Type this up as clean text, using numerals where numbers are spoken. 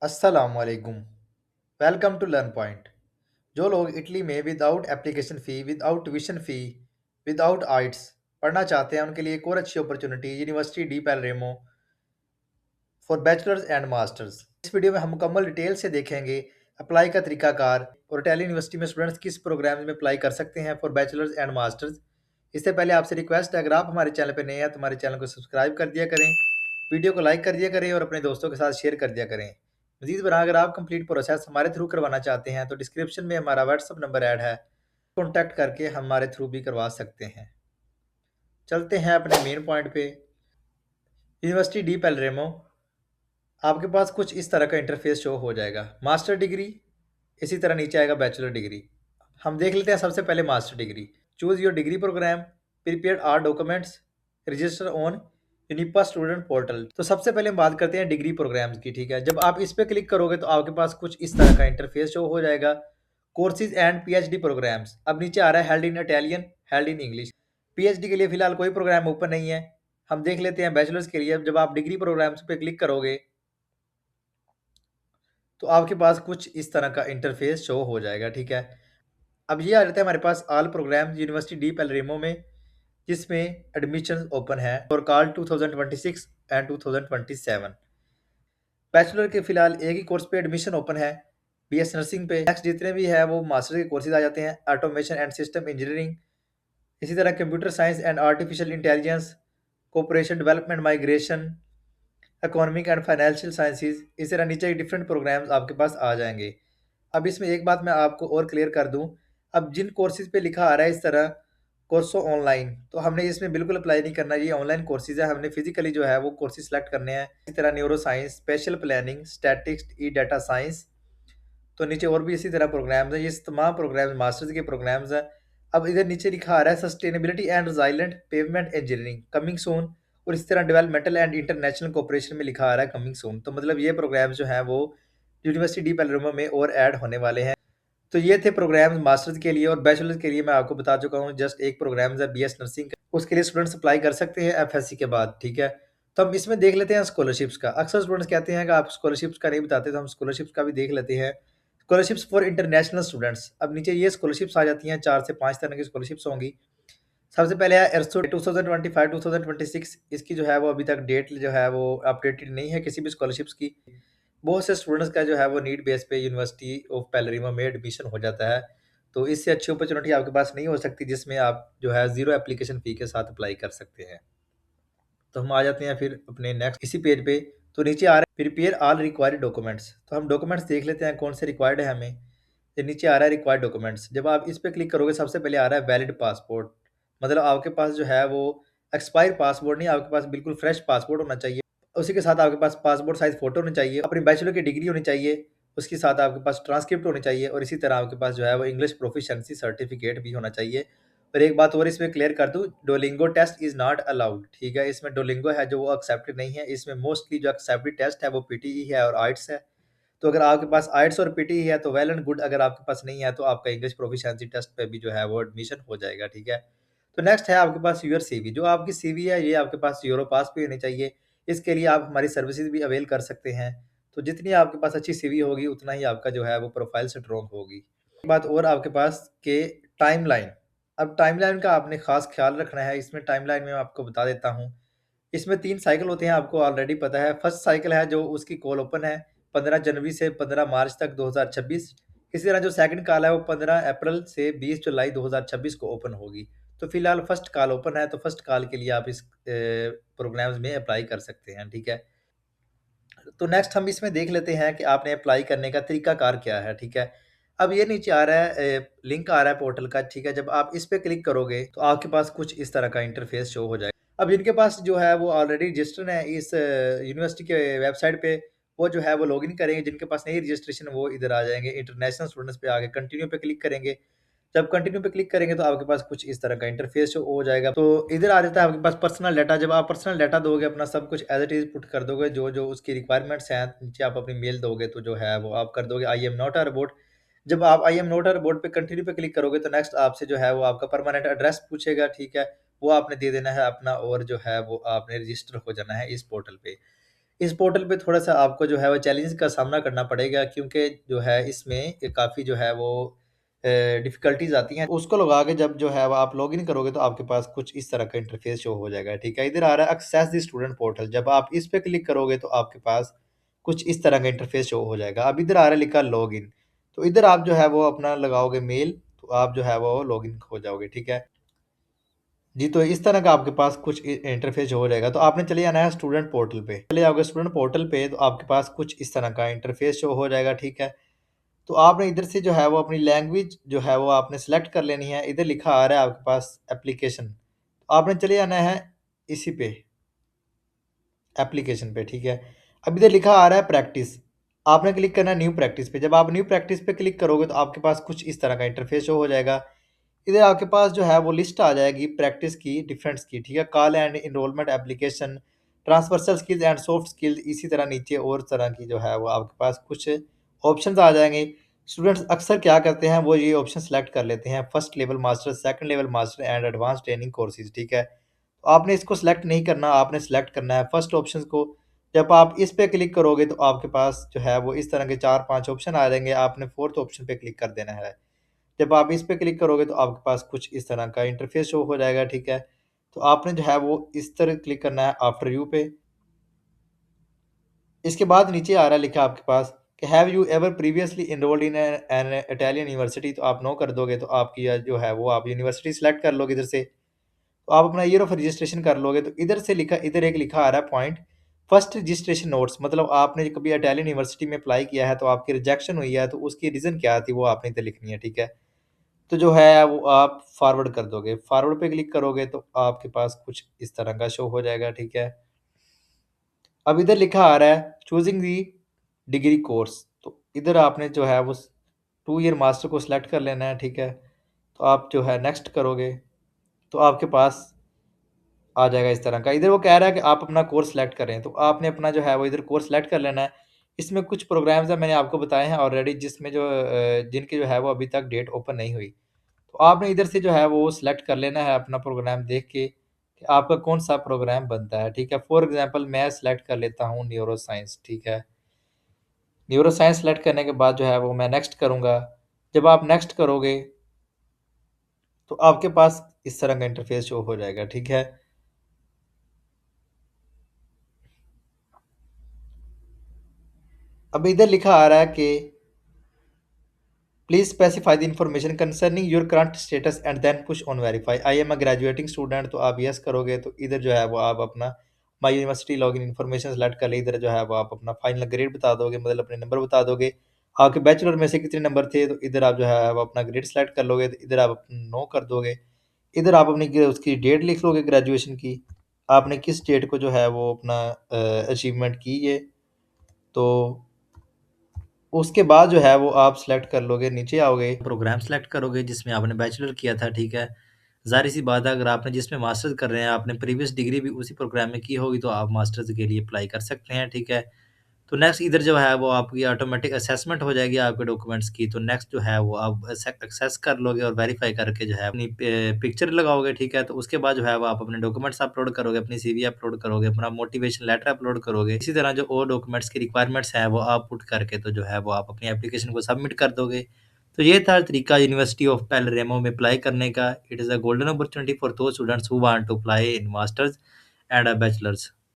अस्सलामुअलैकुम। Welcome to learn point. जो लोग इटली में without application fee, without tuition fee, without IELTS पढ़ना चाहते हैं, उनके लिए एक और अच्छी opportunity university di Palermo for bachelors and masters. इस वीडियो में हम मुकम्मल डिटेल से देखेंगे अप्लाई का तरीकाकार और इटालियन यूनिवर्सिटी में स्टूडेंट्स किस प्रोग्राम में अप्लाई कर सकते हैं फॉर बैचलर्स एंड मास्टर्स। इससे पहले आपसे रिक्वेस्ट है, अगर आप हमारे चैनल पर नए हैं तो हमारे चैनल को सब्सक्राइब कर दिया करें, वीडियो को लाइक कर दिया करें और अपने दोस्तों के साथ शेयर कर दिया करें। मजीद बरआं अगर आप कंप्लीट प्रोसेस हमारे थ्रू करवाना चाहते हैं तो डिस्क्रिप्शन में हमारा व्हाट्सअप नंबर ऐड है, कॉन्टैक्ट करके हमारे थ्रू भी करवा सकते हैं। चलते हैं अपने मेन पॉइंट पे। यूनिवर्सिटी डी पैलरेमो, आपके पास कुछ इस तरह का इंटरफेस शो हो जाएगा। मास्टर डिग्री, इसी तरह नीचे आएगा बैचलर डिग्री। हम देख लेते हैं सबसे पहले master degree. Choose your degree program, prepare our documents, register on Unipa student portal. तो सबसे पहले हम बात करते हैं डिग्री प्रोग्राम्स की। ठीक है, जब आप इस पे क्लिक करोगे तो आपके पास कुछ इस तरह का इंटरफेस शो हो जाएगा। कोर्सेज एंड पीएचडी प्रोग्राम्स, अब नीचे आ रहा है held in Italian, held in English. PhD के लिए फिलहाल कोई प्रोग्राम ओपन नहीं है। हम देख लेते हैं बैचलर्स के लिए। जब आप डिग्री प्रोग्राम्स पे क्लिक करोगे तो आपके पास कुछ इस तरह का इंटरफेस शो हो जाएगा। ठीक है, अब ये आ जाता है हमारे पास ऑल प्रोग्राम यूनिवर्सिटी डी पैलरेमो में, जिसमें एडमिशन ओपन है फॉर कॉल 2026 एंड 2027। बैचलर के फिलहाल एक ही कोर्स पे एडमिशन ओपन है, बीएस नर्सिंग पे। नेक्स्ट जितने भी है वो मास्टर के कोर्सेज आ जाते हैं, ऑटोमेशन एंड सिस्टम इंजीनियरिंग, इसी तरह computer science and artificial intelligence, cooperation development, migration, economic and financial sciences. इस तरह नीचे डिफरेंट प्रोग्राम्स आपके पास आ जाएंगे। अब इसमें एक बात मैं आपको और क्लियर कर दूं, अब जिन कोर्सेज पे लिखा आ रहा है इस तरह कोर्सो ऑनलाइन, तो हमने इसमें बिल्कुल अप्लाई नहीं करना। ये ऑनलाइन कोर्सेज है, हमने फिजिकली जो है वो कोर्सेज सेलेक्ट करने हैं। इसी तरह neuroscience, special planning, statics, E data science, तो नीचे और भी इसी तरह प्रोग्राम्स हैं। ये तमाम प्रोग्राम्स मास्टर्स के प्रोग्राम्स हैं। अब इधर नीचे लिखा आ रहा है sustainability and resilient pavement engineering coming soon, और इस तरह डेवलपमेंटल एंड इंटरनेशनल कोऑपरेशन में लिखा आ रहा है कमिंग सून। तो मतलब ये प्रोग्राम्स जो हैं वो यूनिवर्सिटी डी पैलरेमो में और ऐड होने वाले हैं। तो ये थे प्रोग्राम्स मास्टर्स के लिए। और बैचलर्स के लिए मैं आपको बता चुका हूँ, जस्ट एक प्रोग्राम है बीएस नर्सिंग का, उसके लिए स्टूडेंट्स अप्लाई कर सकते हैं एफएससी के बाद। ठीक है, तो हम इसमें देख लेते हैं स्कॉलरशिप्स का। अक्सर स्टूडेंट्स कहते हैं कि आप स्कॉलरशिप्स का नहीं बताते, तो हम स्कॉलरशिप्स का भी देख लेते हैं। स्कॉलरशिप्स फॉर इंटरनेशनल स्टूडेंट्स, अब नीचे ये स्कॉलरशिप्स आ जाती हैं, 4 से 5 तरह की स्कॉलरशिप्स होंगी। सबसे पहले है एरसो 2025-2026, इसकी जो है वो अभी तक डेट जो है वो अपडेटेड नहीं है किसी भी स्कॉलरशिप्स की। बहुत से स्टूडेंट्स का जो है वो नीड बेस पे यूनिवर्सिटी ऑफ पैलरीमा में एडमिशन हो जाता है, तो इससे अच्छी अपॉर्चुनिटी आपके पास नहीं हो सकती जिसमें आप जो है ज़ीरो एप्लीकेशन फ़ी के साथ अप्लाई कर सकते हैं। तो हम आ जाते हैं फिर अपने नेक्स्ट इसी पेज पे। तो नीचे आ रहा है प्रिपेयर ऑल रिक्वायर्ड डॉक्यूमेंट्स, तो हम डॉक्यूमेंट्स देख लेते हैं कौन से रिक्वायर्ड है हमें। ये नीचे आ रहा है रिक्वायर्ड डॉक्यूमेंट्स। जब आप इस पे क्लिक करोगे सबसे पहले आ रहा है वैलिड पासपोर्ट, मतलब आपके पास जो है वो एक्सपायर पासपोर्ट नहीं, आपके पास बिल्कुल फ्रेश पासपोर्ट होना चाहिए। उसी के साथ आपके पास पासपोर्ट साइज फोटो होनी चाहिए, अपनी बैचलर की डिग्री होनी चाहिए, उसके साथ आपके पास ट्रांसक्रिप्ट होनी चाहिए, और इसी तरह आपके पास जो है वो इंग्लिश प्रोफिशिएंसी सर्टिफिकेट भी होना चाहिए। और एक बात और इसमें क्लियर कर दूं, डोलिंगो टेस्ट इज नॉट अलाउड। ठीक है, इसमें डोलिंगो है जो वो एक्सेप्टेड नहीं है। इसमें मोस्टली जो एक्सेप्टेड टेस्ट है वो पीटीई है और आइट्स है। तो अगर आपके पास आइट्स और पीटीई है तो वेल एंड गुड, अगर आपके पास नहीं है तो आपका इंग्लिश प्रोफिशिएंसी टेस्ट पे भी जो है वो एडमिशन हो जाएगा। ठीक है, तो नेक्स्ट है आपके पास यूर सीवी। जो आपकी सीवी है ये आपके पास यूरोपास पे होनी चाहिए। इसके लिए आप हमारी सर्विसेज भी अवेल कर सकते हैं। तो जितनी आपके पास अच्छी सीवी होगी उतना ही आपका जो है वो प्रोफाइल स्ट्रॉन्ग होगी। एक बात और आपके पास के टाइमलाइन, अब टाइमलाइन का आपने खास ख्याल रखना है। इसमें टाइमलाइन में मैं आपको बता देता हूँ, इसमें 3 साइकिल होते हैं, आपको ऑलरेडी पता है। फर्स्ट साइकिल है जो उसकी कॉल ओपन है 15 जनवरी से 15 मार्च तक 2026। इसी तरह जो सेकंड कॉल है वो 15 अप्रैल से 20 जुलाई 2026 को ओपन होगी। तो फिलहाल फर्स्ट कॉल ओपन है, तो फर्स्ट कॉल के लिए आप इस प्रोग्राम्स में अप्लाई कर सकते हैं। ठीक है, तो नेक्स्ट हम इसमें देख लेते हैं कि आपने अप्लाई करने का तरीकाकार क्या है। ठीक है, अब ये नीचे आ रहा है लिंक आ रहा है पोर्टल का। ठीक है, जब आप इस पे क्लिक करोगे तो आपके पास कुछ इस तरह का इंटरफेस शो हो जाएगा। अब जिनके पास जो है वो ऑलरेडी रजिस्टर्ड है इस यूनिवर्सिटी के वेबसाइट पे, वो जो है वो लॉगिन करेंगे। जिनके पास नहीं रजिस्ट्रेशन वो इधर आ जाएंगे, इंटरनेशनल स्टूडेंट्स पे आगे कंटिन्यू पे क्लिक करेंगे। जब कंटिन्यू पे क्लिक करेंगे तो आपके पास कुछ इस तरह का इंटरफेस शो हो जाएगा। तो इधर आ जाता है आपके पास पर्सनल डाटा। जब आप पर्सनल डाटा दोगे, अपना सब कुछ एज इट इज पुट कर दोगे, जो जो उसकी रिक्वायरमेंट्स हैं, नीचे आप अपनी मेल दोगे तो जो है वो आप कर दोगे I am not a robot. जब आप I am not a robot पे कंटिन्यू पे क्लिक करोगे तो नेक्स्ट आपसे जो है वो आपका परमानेंट एड्रेस पूछेगा। ठीक है, वो आपने दे देना है अपना, और जो है वो आपने रजिस्टर हो जाना है इस पोर्टल पे। इस पोर्टल पे थोड़ा-सा आपको जो है वो चैलेंजेस का सामना करना पड़ेगा, क्योंकि जो है इसमें काफ़ी जो है वो डिफ़िकल्टीज़ आती हैं। उसको लगा के जब जो है वो आप लॉगिन करोगे तो आपके पास कुछ इस तरह का इंटरफ़ेस शो हो जाएगा, ठीक है? इधर आ रहा है एक्सेस द स्टूडेंट पोर्टल, जब आप इस पे क्लिक करोगे तो आपके पास कुछ इस तरह का इंटरफ़ेस शो हो जाएगा। अब इधर आ रहा है लिखा लॉगिन, तो इधर आप जो है वो अपना लगाओगे मेल, तो आप जो है वो लॉगिन हो जाओगे, ठीक है? जी, तो इस तरह का आपके पास कुछ इंटरफ़ेस हो जाएगा। तो आपने चले जाना है स्टूडेंट पोर्टल पे। चले जाओगे स्टूडेंट पोर्टल पे तो आपके पास कुछ इस तरह का इंटरफ़ेस शो हो जाएगा, ठीक है? तो आपने इधर से जो है वो अपनी लैंग्वेज जो है वो आपने सेलेक्ट कर लेनी है। इधर लिखा आ रहा है आपके पास एप्लीकेशन। तो आपने चले जाना है इसी पे, एप्लीकेशन पे, ठीक है? अब इधर लिखा आ रहा है प्रैक्टिस। आपने क्लिक करना है न्यू प्रैक्टिस पे। जब आप न्यू प्रैक्टिस पे क्लिक करोगे तो आपके पास कुछ इस तरह का इंटरफ़ेस शो हो जाएगा। इधर आपके पास जो है वो लिस्ट आ जाएगी प्रैक्टिस की, डिफरेंट्स की, ठीक है? Call and enrolment application, transversal skills and soft skills, इसी तरह नीचे और तरह की जो है वो आपके पास कुछ ऑप्शंस आ जाएँगे। स्टूडेंट्स अक्सर क्या करते हैं, वो ये ऑप्शन सेलेक्ट कर लेते हैं, first level master, second level master and advance training courses, ठीक है? तो आपने इसको सेलेक्ट नहीं करना, आपने सेलेक्ट करना है फर्स्ट ऑप्शंस को। जब आप इस पे क्लिक करोगे तो आपके पास जो है वो इस तरह के 4-5 ऑप्शन आ जाएँगे, आपने फोर्थ ऑप्शन पे क्लिक कर देना है। जब आप इस पे क्लिक करोगे तो आपके पास कुछ इस तरह का इंटरफ़ेस शो हो जाएगा, ठीक है? तो आपने जो है वो इस तरह क्लिक करना है आफ्टर यू पे। इसके बाद नीचे आ रहा है लिखा आपके पास कि have you ever previously enrolled in an Italian university, तो आप नो कर दोगे तो आपकी जो है वो आप यूनिवर्सिटी सेलेक्ट कर लोगे इधर से। तो आप अपना ईयर ऑफ रजिस्ट्रेशन कर लोगे तो इधर से लिखा, इधर एक लिखा आ रहा है पॉइंट फर्स्ट रजिस्ट्रेशन नोट्स, मतलब आपने कभी इटालियन यूनिवर्सिटी में अप्लाई किया है तो आपकी रिजेक्शन हुई है तो उसकी रीज़न क्या थी वो आपने इधर लिखनी है, ठीक है? तो जो है वो आप फॉरवर्ड कर दोगे। फॉरवर्ड पे क्लिक करोगे तो आपके पास कुछ इस तरह का शो हो जाएगा, ठीक है? अब इधर लिखा आ रहा है चूज़िंग दी डिग्री कोर्स, तो इधर आपने जो है वो 2 ईयर मास्टर को सिलेक्ट कर लेना है, ठीक है? तो आप जो है नेक्स्ट करोगे, तो आपके पास आ जाएगा इस तरह का। इधर वो कह रहा है कि आप अपना कोर्स सिलेक्ट करें, तो आपने अपना जो है वो इधर कोर्स सिलेक्ट कर लेना है। इसमें कुछ प्रोग्राम्स हैं मैंने आपको बताए हैं ऑलरेडी, जिसमें जो जिनकी जो है वो अभी तक डेट ओपन नहीं हुई। तो आपने इधर से जो है वो सिलेक्ट कर लेना है अपना प्रोग्राम देख के कि आपका कौन-सा प्रोग्राम बनता है, ठीक है? फॉर एग्ज़ाम्पल मैं सिलेक्ट कर लेता हूँ न्यूरो साइंस, ठीक है? न्यूरो साइंस सेलेक्ट करने के बाद जो है वो मैं नेक्स्ट करूँगा। जब आप नेक्स्ट करोगे, तो आपके पास इस तरह का इंटरफ़ेस शो हो जाएगा, ठीक है? अब इधर लिखा आ रहा है कि please specify the information concerning your current status and then push on verify. I am a graduating student, तो आप येस करोगे तो इधर जो है वो आप अपना my university login information select कर ली। इधर जो है वो आप अपना फाइनल ग्रेड बता दोगे, मतलब अपने नंबर बता दोगे। आपके बैचलर में से कितने नंबर थे, तो इधर आप जो है वो अपना ग्रेड सेलेक्ट कर लोगे, तो इधर आप नो कर दोगे। इधर आप अपनी उसकी डेट लिख लोगे ग्रेजुएशन की, आपने किस डेट को जो है वो अपना अचीवमेंट की है। तो उसके बाद जो है वो आप सेलेक्ट कर लोगे, नीचे आओगे, प्रोग्राम सेलेक्ट करोगे जिसमें आपने बैचलर किया था, ठीक है? ज़ाहिर-सी बात है अगर आपने जिसमें मास्टर्स कर रहे हैं, आपने प्रीवियस डिग्री भी उसी प्रोग्राम में की होगी तो आप मास्टर्स के लिए अप्लाई कर सकते हैं, ठीक है? तो नेक्स्ट इधर जो है वो आपकी ऑटोमेटिक असेसमेंट हो जाएगी आपके डॉक्यूमेंट्स की, तो नेक्स्ट जो है वो आप एक्सेस कर लोगे और वेरीफाई करके जो है अपनी पिक्चर लगाओगे, ठीक है? तो उसके बाद जो है वो आप अपने डॉक्यूमेंट्स अपलोड करोगे, अपनी सीवी अपलोड करोगे, अपना मोटिवेशन लेटर अपलोड करोगे। इसी तरह जो और डॉक्यूमेंट्स की रिक्वायरमेंट्स हैं वो आप पुट करके तो जो है वो आप अपनी एप्लीकेशन को सबमिट कर दोगे। तो ये था तरीका यूनिवर्सिटी ऑफ पेलरेमो में अप्लाई करने का। It is a golden opportunity for those students who want to apply in masters and bachelors.